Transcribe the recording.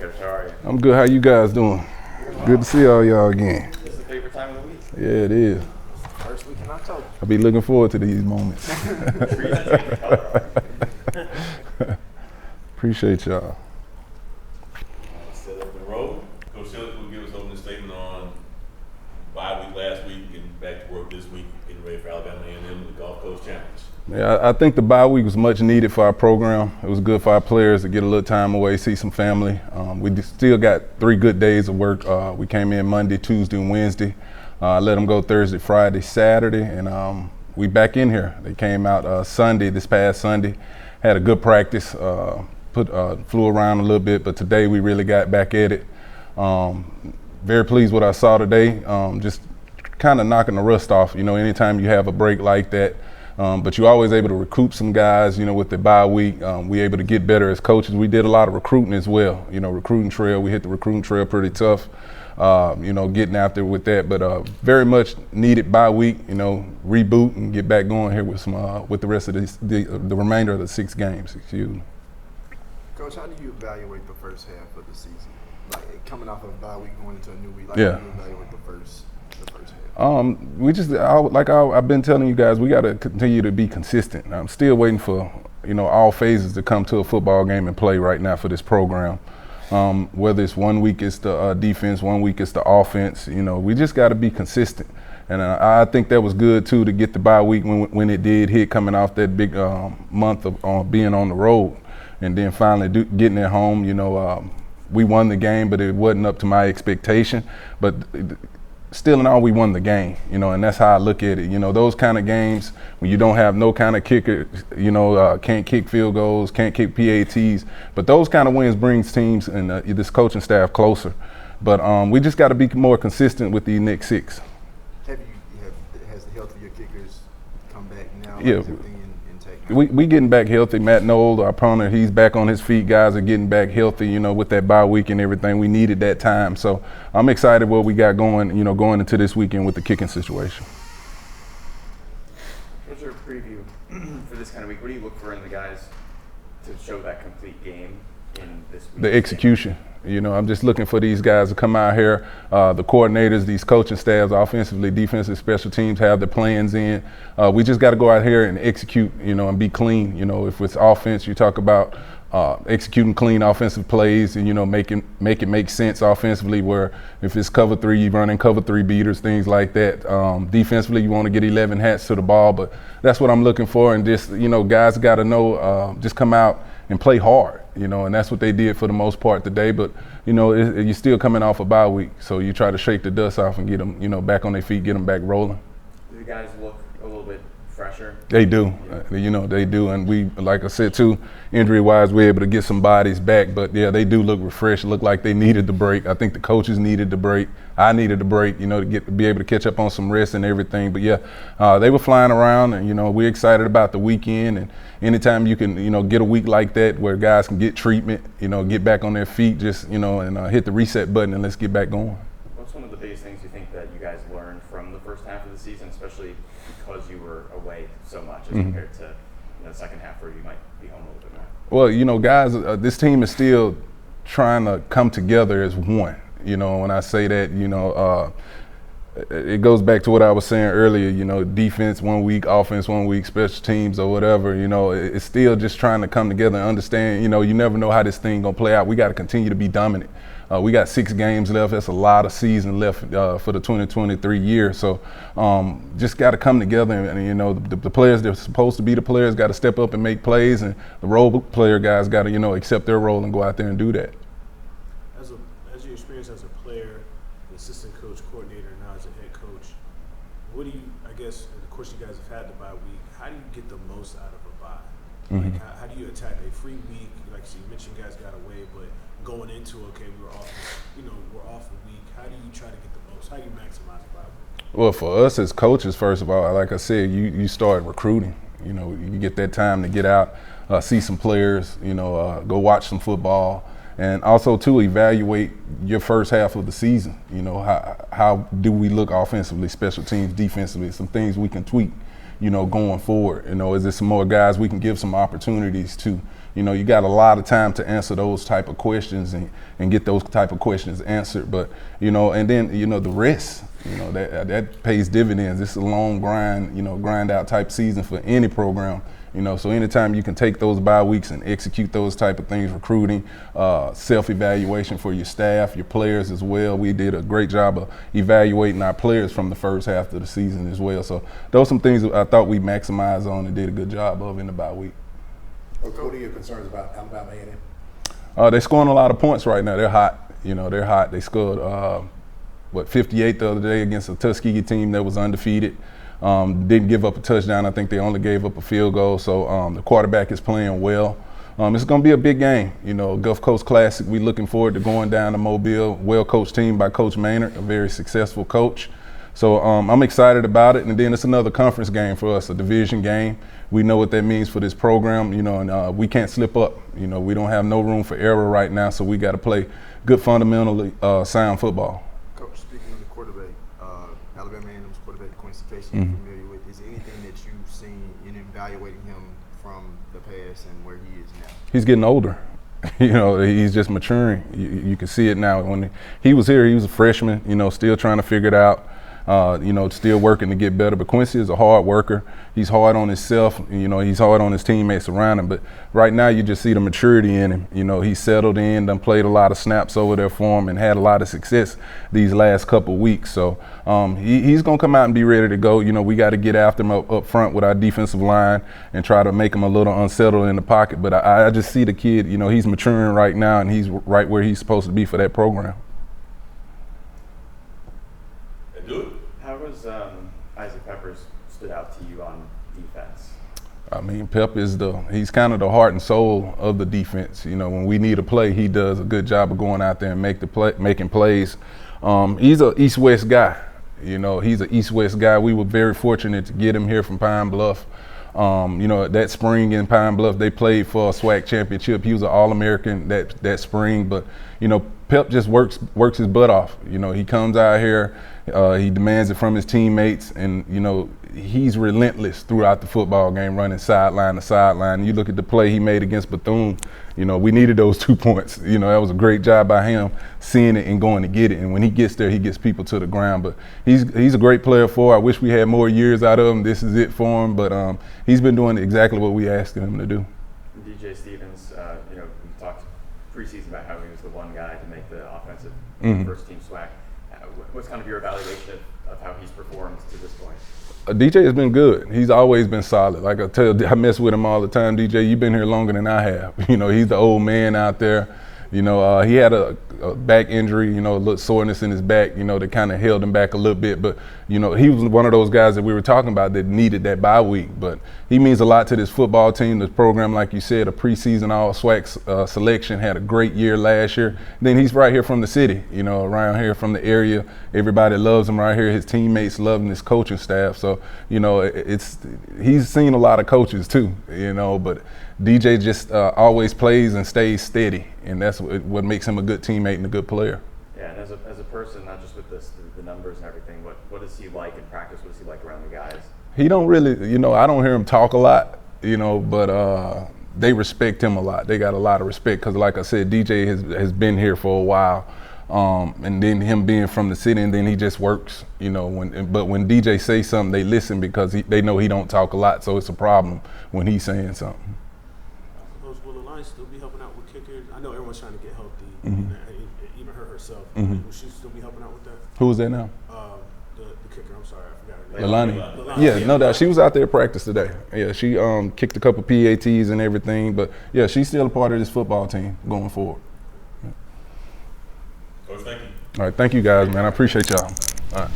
Coach. How are you? I'm good. How you guys doing? Good to see all y'all again. It's the favorite time of the week. Yeah, it is. First week in October. I'll be looking forward to these moments. Appreciate y'all. Set up the road. Coach Sillett will give us opening statement on bye week last week and back to work this week, getting ready for Alabama A&M and the Gulf Coast Challenge. Yeah, I think the bye week was much needed for our program. It was good for our players to get a little time away, see some family. We still got 3 good days of work. We came in Monday, Tuesday, and Wednesday. Let them go Thursday, Friday, Saturday, and we back in here. They came out Sunday, this past Sunday, had a good practice, flew around a little bit, but today we really got back at it. Very pleased with what I saw today. Just kind of knocking the rust off. You know, anytime you have a break like that. But you're always able to recruit some guys, you know, with the bye week. We're able to get better as coaches. We did a lot of recruiting as well, you know, recruiting trail. We hit the recruiting trail pretty tough, you know, getting out there with that. But very much needed bye week, you know, reboot and get back going here with some with the rest of the remainder of the 6 games. Excuse me. Coach, how do you evaluate the first half of the season? Like coming off of a bye week, going into a new week, like Yeah. how do you evaluate the first half? We just, I've been telling you guys, we got to continue to be consistent. I'm still waiting for, you know, all phases to come to a football game and play right now for this program. Whether it's 1 week it's the defense, 1 week it's the offense, you know, we just got to be consistent. And I think that was good too to get the bye week when it did hit, coming off that big month of being on the road, and then finally getting it home. You know, we won the game, but it wasn't up to my expectation. But still in all, we won the game, you know, and that's how I look at it. You know, those kind of games when you don't have no kind of kicker, you know, can't kick field goals, can't kick PATs, but those kind of wins brings teams and this coaching staff closer. But we just got to be more consistent with the next 6. Has the health of your kickers come back now? Yeah. Is everything intact? We getting back healthy. Matt Knoll, our opponent, he's back on his feet. Guys are getting back healthy, you know, with that bye week and everything. We needed that time. So I'm excited what we got going, you know, going into this weekend with the kicking situation. What's your preview for this kind of week? What do you look for in the guys to show that complete game in this week? The execution. You know, I'm just looking for these guys to come out here, the coordinators, these coaching staffs, offensively, defensive, special teams, have their plans in. We just got to go out here and execute, you know, and be clean. You know, if it's offense, you talk about executing clean offensive plays and, you know, make it make sense offensively, where if it's cover 3, you running cover 3 beaters, things like that. Defensively, you want to get 11 hats to the ball, but that's what I'm looking for. And just, you know, guys got to know, just come out and play hard, you know, and that's what they did for the most part today. But, you know, you're still coming off a bye week, so you try to shake the dust off and get them, you know, back on their feet, get them back rolling. Do the guys look a little bit fresher? They do, you know, they do. And we, like I said too, injury-wise, we're able to get some bodies back. But yeah, they do look refreshed, look like they needed the break. I think the coaches needed the break. I needed the break, you know, to be able to catch up on some rest and everything. But yeah, they were flying around, and, you know, we're excited about the weekend. And anytime you can, you know, get a week like that where guys can get treatment, you know, get back on their feet, just, you know, and hit the reset button and let's get back going. What's one of the biggest things you think that you guys learned from the first half of the season, especially because you were away so much as compared to, you know, the second half where you might be home a little bit more? Well, you know, guys, this team is still trying to come together as one. You know, when I say that, you know, it goes back to what I was saying earlier, you know, defense 1 week, offense 1 week, special teams or whatever, you know, it's still just trying to come together and understand, you know, you never know how this thing gonna play out. We got to continue to be dominant. We got 6 games left. That's a lot of season left for the 2023 year. So just got to come together and you know, the players that are supposed to be the players got to step up and make plays, and the role player guys got to, you know, accept their role and go out there and do that. As your experience as a player, the assistant coach, coordinator, now as a head coach, what do you, I guess, of course you guys have had the bye week, how do you get the most out of a bye? Like, how do you attack a free week? Like you mentioned, guys got away, but going into, okay, we're off a week, how do you try to get the most? How do you maximize the bye week? Well, for us as coaches, first of all, like I said, you start recruiting. You know, you get that time to get out, see some players, you know, go watch some football. And also, to evaluate your first half of the season. You know, how do we look offensively, special teams, defensively, some things we can tweak, you know, going forward. You know, is there some more guys we can give some opportunities to, you got a lot of time to answer those type of questions and get those type of questions answered. But, and then, the rest, that pays dividends. It's a long grind, grind out type season for any program. So anytime you can take those bye weeks and execute those type of things, recruiting, self-evaluation for your staff, your players as well. We did a great job of evaluating our players from the first half of the season as well. So those are some things that I thought we maximized on and did a good job of in the bye week. What are your concerns about Alabama A&M? They're scoring a lot of points right now. They're hot. They're hot. They scored, 58 the other day against a Tuskegee team that was undefeated. Didn't give up a touchdown. I think they only gave up a field goal. So the quarterback is playing well. It's going to be a big game. Gulf Coast Classic. We're looking forward to going down to Mobile. Well-coached team by Coach Maynard, a very successful coach. So I'm excited about it. And then it's another conference game for us, a division game. We know what that means for this program, and we can't slip up. We don't have no room for error right now, so we got to play good, fundamentally sound football. Coach, speaking of the quarterback, Alabama A&M's quarterback, Quincy Casey, you're familiar with. Is there anything that you've seen in evaluating him from the past and where he is now? He's getting older. He's just maturing. You can see it now. When he was here, he was a freshman, still trying to figure it out. Still working to get better. But Quincy is a hard worker. He's hard on himself. He's hard on his teammates around him. But right now, you just see the maturity in him. He settled in, done played a lot of snaps over there for him, and had a lot of success these last couple weeks. So he's going to come out and be ready to go. We got to get after him up front with our defensive line and try to make him a little unsettled in the pocket. But I just see the kid. He's maturing right now, and he's right where he's supposed to be for that program. Do it. How was Isaac Peppers stood out to you on defense? I mean, Pep is he's kind of the heart and soul of the defense. When we need a play, he does a good job of going out there and making plays. He's an East-West guy. He's an East-West guy. We were very fortunate to get him here from Pine Bluff. That spring in Pine Bluff, they played for a SWAC championship. He was an All-American that spring. But, Pep just works his butt off. He comes out here, he demands it from his teammates, and, he's relentless throughout the football game, running sideline to sideline. You look at the play he made against Bethune, we needed those 2 points. That was a great job by him seeing it and going to get it. And when he gets there, he gets people to the ground. But he's a great player for. I wish we had more years out of him. This is it for him. But he's been doing exactly what we asked him to do. DJ Stevens, we talked preseason about how he was the one guy to make the offensive first team SWAC. What's kind of your evaluation of how he's performed to this point? DJ has been good. He's always been solid. Like I mess with him all the time. DJ, you've been here longer than I have. He's the old man out there. He had a back injury, a little soreness in his back, that kind of held him back a little bit. But, he was one of those guys that we were talking about that needed that bye week. But he means a lot to this football team, this program, like you said, a preseason all-SWAC selection, had a great year last year. Then he's right here from the city, around here from the area. Everybody loves him right here. His teammates love him, his coaching staff. So, he's seen a lot of coaches too, but DJ just always plays and stays steady, and that's what makes him a good teammate and a good player. Yeah, and as a person, not just with the numbers and everything, what is he like in practice? What is he like around the guys? He don't really, I don't hear him talk a lot, but they respect him a lot. They got a lot of respect because, like I said, DJ has been here for a while. And then him being from the city, and then he just works, but when DJ says something, they listen because they know he don't talk a lot, so it's a problem when he's saying something. Will Alliance still be helping out with kickers? I know everyone's trying to get healthy, even her herself. Will she still be helping out with that? Who is that now? The kicker, I'm sorry, I forgot her name. Leilani. Yeah, no doubt. She was out there at practice today. Yeah, she kicked a couple PATs and everything, but yeah, she's still a part of this football team going forward. Coach, thank you. All right, thank you guys, man. I appreciate y'all. All right.